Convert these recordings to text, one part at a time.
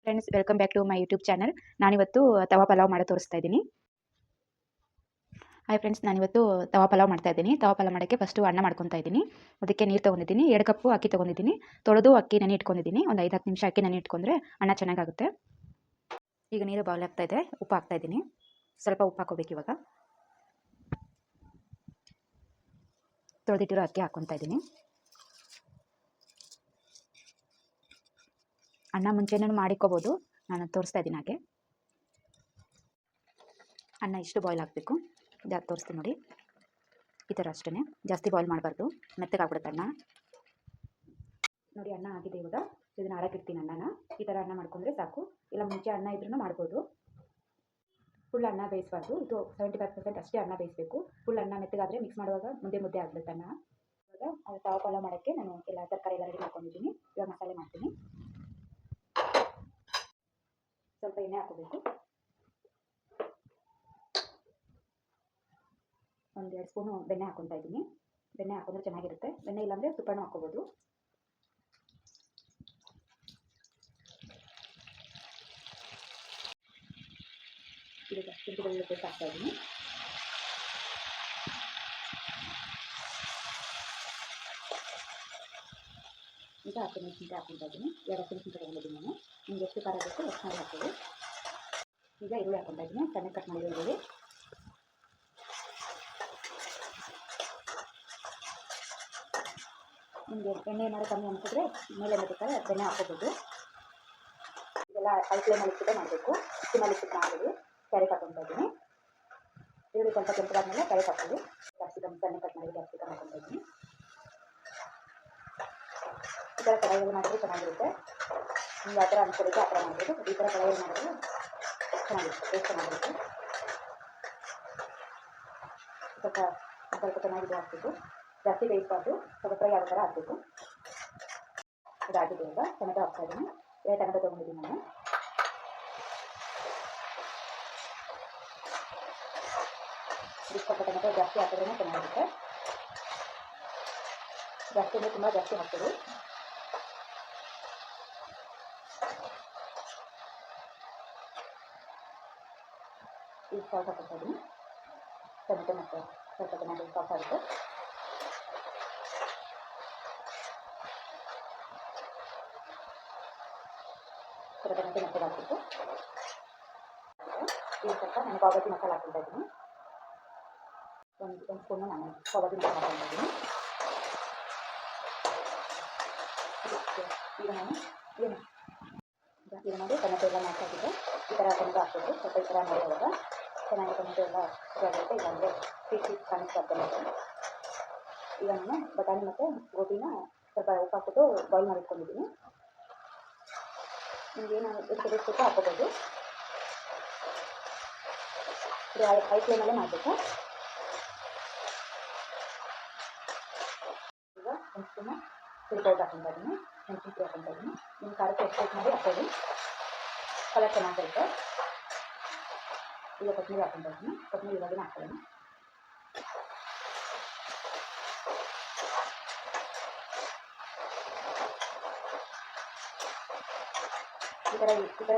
Friends, welcome back to my YouTube channel. ನಾನಿವತ್ತು ತವಾ ಪಲಾವ್ ಮಾಡಿ ತೋರಿಸ್ತಾ ಇದ್ದೀನಿ. ಹಾಯ್ ಫ್ರೆಂಡ್ಸ್, ನಾನಿವತ್ತು ತವಾ ಪಲಾವ್ ಮಾಡ್ತಾ ಇದ್ದೀನಿ. ತವಾ ಪಲಾವ್ ಮಾಡೋಕ್ಕೆ ಫಸ್ಟು ಅನ್ನ ಮಾಡ್ಕೊತಾ ಇದ್ದೀನಿ. ಅದಕ್ಕೆ ನೀರು ತೊಗೊಂಡಿದ್ದೀನಿ. 2 ಕಪ್ಪು ಅಕ್ಕಿ ತೊಗೊಂಡಿದ್ದೀನಿ. ತೊಳೆದು ಅಕ್ಕಿ ನೆನೆ ಇಟ್ಕೊಂಡಿದ್ದೀನಿ. ಒಂದು 5-10 ನಿಮಿಷ ಅಕ್ಕಿ ನೆನೆ ಇಟ್ಕೊಂಡ್ರೆ ಅನ್ನ ಚೆನ್ನಾಗಾಗುತ್ತೆ. ಈಗ ನೀರು ಬಾಯ್ಲ್ ಆಗ್ತಾ ಇದೆ. ಉಪ್ಪು ಹಾಕ್ತಾ ಇದ್ದೀನಿ. ಸ್ವಲ್ಪ ಉಪ್ಪು ಹಾಕೋಬೇಕು. ಇವಾಗ ತೊಳೆದಿಟ್ಟಿರೋ ಅಕ್ಕಿ ಹಾಕ್ಕೊತಾ ಇದ್ದೀನಿ. ಅನ್ನ ಮುಂಚೆನೂ ಮಾಡಿಕೋಬೋದು, ನಾನು ತೋರಿಸ್ತಾ ಇದ್ದೀನಿ. ಹಾಗೆ ಅನ್ನ ಇಷ್ಟು ಬಾಯ್ಲ್ ಆಗಬೇಕು. ಇದಾಗಿ ತೋರಿಸ್ತೀನಿ ನೋಡಿ. ಈ ಥರ ಅಷ್ಟೇ, ಜಾಸ್ತಿ ಬಾಯ್ಲ್ ಮಾಡಬಾರ್ದು, ಮೆತ್ತಗಾಗ್ಬಿಡುತ್ತೆ ಅನ್ನ. ನೋಡಿ, ಅನ್ನ ಆಗಿದೆ. ಇವಾಗ ಇದನ್ನು ಆರಕ್ಕಿಡ್ತೀನಿ. ಅನ್ನನ ಈ ಥರ ಅನ್ನ ಮಾಡ್ಕೊಂಡ್ರೆ ಸಾಕು. ಇಲ್ಲ ಮುಂಚೆ ಅನ್ನ ಇದ್ರೂ ಮಾಡ್ಬೋದು. ಫುಲ್ ಅನ್ನ ಬೇಯಿಸಬಾರ್ದು. ಇದು 75% ಅಷ್ಟೇ ಅನ್ನ ಬೇಯಿಸಬೇಕು. ಫುಲ್ ಅನ್ನ ಮೆತ್ತಗಾದರೆ ಮಿಕ್ಸ್ ಮಾಡುವಾಗ ಮುದ್ದೆ ಆಗ್ಬಿಡುತ್ತೆ ಅನ್ನ. ಇವಾಗ ತವಾ ಪಲಾವ್ ಮಾಡೋಕ್ಕೆ ನಾನು ಎಲ್ಲ ತರಕಾರಿ ಎಲ್ಲ ರೆಡಿ ಮಾಡ್ಕೊಂಡಿದ್ದೀನಿ. ಇವಾಗ ಮಸಾಲೆ ಮಾಡ್ತೀನಿ. ಸ್ವಲ್ಪ ಎಣ್ಣೆ ಹಾಕೋಬೇಕು. 1-2 ಸ್ಪೂನು ಬೆಣ್ಣೆ ಹಾಕ್ಕೊತಾ ಇದ್ದೀನಿ. ಬೆಣ್ಣೆ ಹಾಕೊಂಡ್ರೆ ಚೆನ್ನಾಗಿರುತ್ತೆ. ಬೆಣ್ಣೆ ಇಲ್ಲಾಂದರೆ ತುಪ್ಪನೂ ಹಾಕ್ಕೋಬೋದು. ಈಗ ಶುಂಠಿ ಬೆಳ್ಳುಳ್ಳಿ ಪೇಸ್ಟ್ ಹಾಕ್ತಾ ಇದ್ದೀನಿ. ಈಗ ಹಸಿಮೆಣಸಿನಕಾಯಿ ಹಾಕ್ಕೊತಾ ಇದ್ದೀನಿ. 2 ಹಸಿಮೆಣಸಿನಕಾಯಿ ತೊಗೊಂಡಿದ್ದೀನಿ ನಾನು. ನಿಮ್ಗೆ ಎಷ್ಟು ಖಾರ ಬೇಕು ಅಷ್ಟು ಮಾಡಿ ಹಾಕ್ಬೋದು. ಈಗ ಈರುಳ್ಳಿ ಹಾಕ್ಕೊತಾ ಇದ್ದೀನಿ. ಸಣ್ಣ ಕಟ್ ಮಾಡಿರೋ ಈರುಳ್ಳಿ. ನಿಮಗೆ ಎಣ್ಣೆ ಏನಾದ್ರು ಕಮ್ಮಿ ಅನಿಸಿದ್ರೆ ಮೇಲೆ ಬೇಕಾದ್ರೆ ಬೆಣ್ಣೆ ಹಾಕ್ಕೋಬೋದು. ಇದೆಲ್ಲ ಹೈ ಫ್ಲೇಮಲ್ಲಿ ಇಟ್ಟಿದ್ದೆ ಮಾಡಬೇಕು. ಸಿಮ್ಮಲ್ಲಿ ಇಟ್ಟಿದ್ದು ಮಾಡಬೇಡಿ. ಕ್ಯಾರೆಟ್ ಹಾಕ್ಕೊತಾ ಇದ್ದೀನಿ. ಈರುಳ್ಳಿ ಸ್ವಲ್ಪ ಕೆಂಪಾದ್ಮೇಲೆ ಕ್ಯಾರೆಟ್ ಹಾಕ್ತೀವಿ. ಕ್ಯಾಪ್ಸಿಕಮ್ ಸಣ್ಣ ಕಟ್ ಮಾಡಿ ಕ್ಯಾಪ್ಸಿಕಮ್ ಹಾಕ್ಕೊತಾ ಇದ್ದೀನಿ. ಈ ಥರ ಕಡಾಯಿಯಲ್ಲಿ ಮಾಡಿದ್ರೆ ಚೆನ್ನಾಗಿರುತ್ತೆ. ನಿಮ್ಗೆ ಯಾವ ಥರ ಅನ್ಕೊಳಿಕ್ಕೆ ಆ ಥರ ಮಾಡ್ಬೋದು. ಈ ಥರ ಕಡಾಯಿಯಲ್ಲಿ ಮಾಡಿದ್ರೆ ಚೆನ್ನಾಗಿರುತ್ತೆ, ಟೇಸ್ಟ್ ಚೆನ್ನಾಗಿರುತ್ತೆ. ಸ್ವಲ್ಪ ಚೆನ್ನಾಗಿದೆ ಹಾಕ್ಬೇಕು. ಜಾಸ್ತಿ ಬೇಯಿಸಬಾರ್ದು, ಸ್ವಲ್ಪ ಫ್ರೈ ಆಗೋ ಥರ ಹಾಕಬೇಕು. ಇದಾಗಿದೆ. ಈಗ ಟೊಮೆಟೊ ಹಾಕ್ತಾ ಇದ್ದೀನಿ. 2 ಟೊಮೆಟೊ ತೊಗೊಂಡಿದ್ದೀನಿ ನಾನು. ಸ್ವಲ್ಪ ಟೊಮೆಟೊ ಜಾಸ್ತಿ ಹಾಕಿದ್ರೇ ಚೆನ್ನಾಗಿರುತ್ತೆ. ಜಾಸ್ತಿ ಅಂದರೆ ತುಂಬ ಜಾಸ್ತಿ ಹಾಕ್ತೀವಿ. ಈಗ ಸಾಲ್ಟ್ ಹಾಕ್ತಾ ಇದ್ದೀನಿ. ಟೊಮೆಟೊ ಮತ್ತು ಸ್ವಲ್ಪ ಚೆನ್ನಾಗಿ ಸಾಫ್ಟ್ ಆಗುತ್ತೆ. ಸ್ವಲ್ಪ ಟೊಮೆಟೊ ಮೆತ್ತಗೆ ಹಾಕಬೇಕು. ಈಗ ಸ್ವಲ್ಪ ನಾನು ಪಾವ್ ಮಸಾಲ ಹಾಕ್ತಾ ಇದ್ದೀನಿ. ಒಂದು ಸ್ಪೂನು ನಾನು ಪಾವ್ ಮಸಾಲ ಹಾಕ್ತಾ ಇದ್ದೀನಿ. ಈಗ ನೋಡಿ ಟೊಮೆಟೊ ಎಲ್ಲ ಮಾಡ್ತಾಯಿದ್ದೆ. ಈ ಥರ ಟೊಮೆಟೊ ಹಾಕ್ಬೋದು. ಸ್ವಲ್ಪ ಈ ಥರ ಮಾಡುವಾಗ ಚೆನ್ನಾಗಿ ಟೊಮೆಟೊ ಎಲ್ಲ ಇದಾಗುತ್ತೆ. ಇಲ್ಲಾಂದರೆ ಪೀಸ್ ಕಾಣಿಸ್ತಾ ಟೊಮೆಟೊ. ಈಗ ನಾನು ಬಟಾಣಿ ಮತ್ತು ಗೋಬಿನ ಸ್ವಲ್ಪ ಉಪ್ಪು ಹಾಕ್ಬಿಟ್ಟು ಬಾಯ್ಲ್ ಮಾಡಿಟ್ಕೊಂಡಿದ್ದೀನಿ. ನಿಮಗೇನು ಎಷ್ಟು ಬೇಕೋ ಹಾಕ್ಕೋಬೋದು. ಇದು ಹೈ ಫ್ಲೇಮಲ್ಲೇ ಮಾಡಬೇಕು. ಈಗ ಒಂದು ಸ್ಪೂನು ಚಿಲ್ಲಿ ಪೌಡರ್ ಹಾಕ್ಕೊತಾ ಇದ್ದೀನಿ. ಮೆಣಸಿನ್ಕಾಯಿ ಹಾಕ್ಕೊತಾ ಇದ್ದೀನಿ. ನಿಮ್ಮ ಖಾರಕ್ಕೆ ಎಷ್ಟು ಮಾಡಿ ಹಾಕೋದು, ಕಲರ್ ಚೆನ್ನಾಗಿರುತ್ತೆ. ಈಗ ಕೊತ್ತಂಬರಿ ಹಾಕ್ಕೊತಾ ಇದ್ದೀನಿ. ಕೊತ್ತಂಬರಿ ಇವಾಗಿನ ಹಾಕ್ಕೊಳ್ಳೋಣ. ಈ ಥರ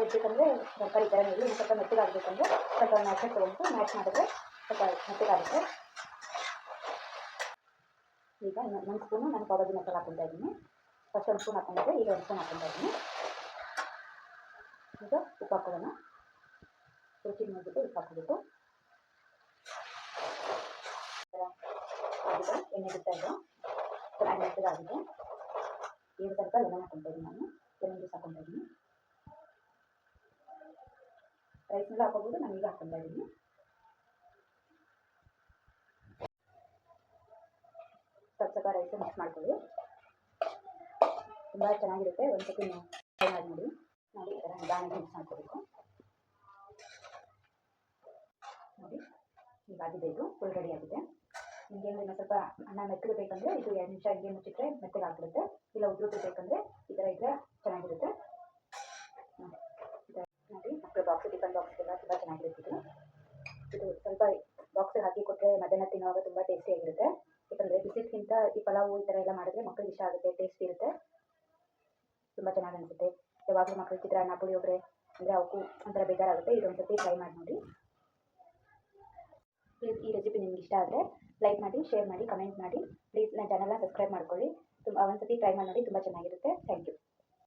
ಇರಬೇಕಂದ್ರೆ ತರಕಾರಿ ಈ ಥರ ಇಲ್ಲಿ ಸ್ವಲ್ಪ ಮೆತ್ತಗಾಗಬೇಕಂದ್ರೆ ಸ್ವಲ್ಪ ಮ್ಯಾಚ್ ತೊಗೊಂಡು ಮ್ಯಾಚ್ ಮಾಡಿದ್ರೆ ಸ್ವಲ್ಪ ಮೆತ್ತಗಾಗುತ್ತೆ. ಈಗ 1 ಸ್ಪೂನು ನಾನು ಪಾವ್ ಭಾಜಿ ಮಸಾಲ ಹಾಕ್ಕೊತಾ ಇದ್ದೀನಿ. ಫಸ್ಟ್ 1 ಸ್ಪೂನ್ ಹಾಕ್ಕೊಂಡಿದ್ದೆ, ಈಗ 1 ಸ್ಪೂನ್ ಹಾಕ್ಕೊತಾ ಇದ್ದೀನಿ. ಈಗ ಉಪ್ಪು ಹಾಕೊಳ್ಳೋಣ. ರುಚಿಗೆ ನೋಡಿಬಿಟ್ಟು ಉಪ್ಪು ಹಾಕಬೇಕು. ಆಗಿದೆ, ಎಣ್ಣೆ ಬಿಡ್ತಾ ಇದೆ, ಚೆನ್ನಾಗಿ ಮೆತ್ತಗಾಗಿದೆ. ಈಗ ಸ್ವಲ್ಪ ಲೆಮನ್ ಹಾಕ್ಕೊತಾ ಇದ್ದೀನಿ. ನಾನು ಲೆಮನ್ ಜ್ಯೂಸ್ ಹಾಕ್ಕೊತಾ ಇದ್ದೀನಿ. ರೈಸ್ನೆಲ್ಲ ಹಾಕೋಬೋದು, ನಾನು ಈಗ ಹಾಕ್ಕೊತಾ ಇದ್ದೀನಿ. ಸ್ವಲ್ಪ ರೈಸ್ ಮಿಕ್ಸ್ ಮಾಡ್ಕೊಳ್ಳಿ. ತುಂಬ ಚೆನ್ನಾಗಿರುತ್ತೆ. ಒಂದು ಸತಿ ಟ್ರೈ ಮಾಡಿ ನೋಡಿ. ಈ ಥರ ನಿಧಾನಕ್ಕೆ ಮಿಕ್ಸ್ ಮಾಡ್ಕೋಬೇಕು. ನೋಡಿ, ಹೀಗಾಗಿದೆ. ಇದು ಫುಲ್ ರೆಡಿ ಆಗಿದೆ. ನಿಮಗೆ ಇನ್ನೂ ಸ್ವಲ್ಪ ಅನ್ನ ಮೆತ್ತಗೆ ಬೇಕಂದರೆ ಇದು 2 ನಿಮಿಷ ಹಿಂಗೆ ಮುಚ್ಚಿಟ್ರೆ ಮೆತ್ತಗೆ ಆಗ್ಬಿಡುತ್ತೆ. ಇಲ್ಲ ಉದುರು ಬೇಕಂದರೆ ಈ ಥರ ಇದ್ದರೆ ಚೆನ್ನಾಗಿರುತ್ತೆ. ನೋಡಿ, ಮಕ್ಕಳು ಬಾಕ್ಸ್ ಟಿಫನ್ ಬಾಕ್ಸ್ಗೆಲ್ಲ ತುಂಬ ಚೆನ್ನಾಗಿರುತ್ತೆ. ಇದು ಸ್ವಲ್ಪ ಬಾಕ್ಸಿಗೆ ಹಾಕಿ ಕೊಟ್ಟರೆ ಮಧ್ಯಾಹ್ನ ತಿನ್ನುವಾಗ ತುಂಬ ಟೇಸ್ಟಿಯಾಗಿರುತ್ತೆ. ಯಾಕಂದರೆ ಬಿಸಿಕ್ಕಿಂತ ಈ ಪಲಾವು ಈ ಥರ ಎಲ್ಲ ಮಾಡಿದ್ರೆ ಮಕ್ಕಳಿಗೆ ಇಷ್ಟ ಆಗುತ್ತೆ, ಟೇಸ್ಟ್ ಇರುತ್ತೆ, ತುಂಬ ಚೆನ್ನಾಗಿ ಅನಿಸುತ್ತೆ. ಯಾವಾಗಲೂ ಮಕ್ಕಳು ಚಿತ್ರಾನ್ನ ಪುಳಿಯೋಗರೆ ಅಂದರೆ ಅವಕ್ಕೂ ಒಂಥರ ಬೇಜಾರಾಗುತ್ತೆ. ಇದೊಂದು ಸತಿ ಟ್ರೈ ಮಾಡಿ ನೋಡಿ. ಪ್ಲೀಸ್ ಈ ರೆಸಿಪಿ ನಿಮ್ಗೆ ಇಷ್ಟ ಆದರೆ ಲೈಕ್ ಮಾಡಿ, ಶೇರ್ ಮಾಡಿ, ಕಮೆಂಟ್ ಮಾಡಿ. ಪ್ಲೀಸ್ ನನ್ನ ಚಾನಲ್ನ ಸಬ್ಸ್ಕ್ರೈಬ್ ಮಾಡ್ಕೊಳ್ಳಿ. ಒಂದು ಸತಿ ಟ್ರೈ ಮಾಡಿ ನೋಡಿ, ತುಂಬ ಚೆನ್ನಾಗಿರುತ್ತೆ. Thank you.